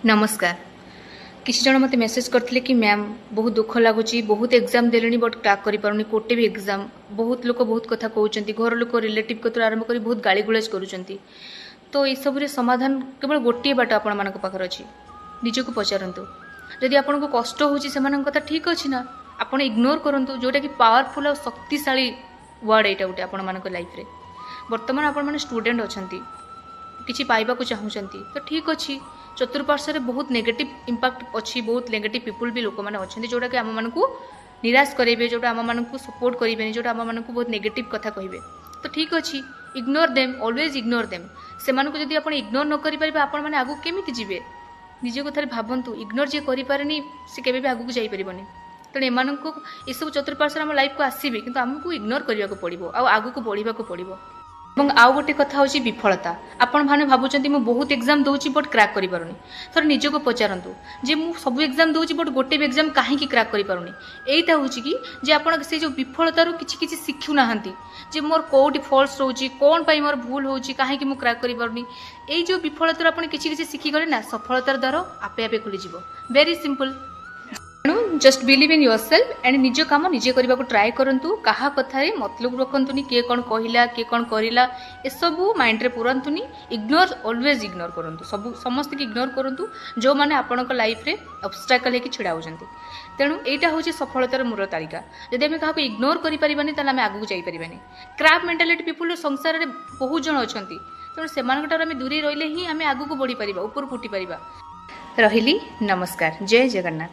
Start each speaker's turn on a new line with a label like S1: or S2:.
S1: नमस्कार। किसी जन मत मेसेज करते कि मैम बहुत दुख लगुच बहुत एग्जाम देले बट क्रैक कर पारुनी कोटे भी एग्जाम बहुत लोग बहुत कथा कहते घर लोग रिलेटिव कतु आरंभ कर बहुत गाड़ी गुलाज करुँच तो सब समाधान केवल गोटे बाट आपण मान पाखे अच्छी निजक पचारतु जदि आपन को कष्ट हो कथा ठीक अच्छी ना आपड़ इग्नोर करूँ जोटा कि पावरफुल और शक्तिशाली वर्ड यहाँ गोटे आपण मान लाइफ बर्तमान आपण मैंने स्टूडेंट अच्छा किसी पाइबा चाहूँगी तो ठीक अच्छी चतुर्पार्श्व बहुत नेगेटिव इंपैक्ट अच्छी बहुत नेगेटिव पीपुल भी लोक मैंने अच्छा जोटा कि आम मान निराश करेंगे जोटा आम मान सपोर्ट करेंगे जोटा आम मान बहुत नेगेटिव कथा कहे तो ठीक अच्छी ignore them always ignore them से जब आप इग्नोर न करें आपण मैंने आगू केमी जीवे निज कथार भावतु इग्नोर जी करें सी के आगू जापर तेणु एम ये सब चतुर्पार्श्व आम लाइफ को आसबे कि आमको इग्नोर करने को पड़ो आगू को बढ़ा पड़ो और आउ गोटे कथा हूँ विफलता आपण मैंने भावुं मुझे बहुत एग्जाम दूसरी बट क्रैक कर पारुनी थोड़ा निजक पचारतु जे मुझे सब एग्जाम दूसरी बट गोटे भी एग्जाम कहीं क्रैक कर पारुनी यहीटा हूँ कि जे आपण से जो विफलतार किसी शिखुना जे मोर कौटी फल्स रोचे कौन पाई मोर भूल हो कहीं मुझे क्रैक कर पारुनी यही जो विफलतार आप किसी शिखिगले ना सफलतार द्वार आपे आपे खुलीज very simple just believe in yourself and निज काम निजे करने को ट्राए करूँ क्या कथार मतलब रखुनी किए कौन कहला किए कौन करला ए सब माइंड रे पुरंतुनी इग्नोर ऑलवेज इग्नोर करूँ सब समस्त की इग्नोर करूँ जो मैंने आपण लाइफ रे ऑब्स्टेकल होकर छिड़ा होती तेणु यहाँ हूँ सफलतार मूल तालिका जब आम क्या इग्नोर करें आम आगू जापर क्रैप मेंटालिटी पीपुल संसार में बहुत जन अच्छा तेणु से दूरे रही ही आम आगू बढ़ी पार ऊपर उठी पार रही नमस्कार जय जगन्नाथ।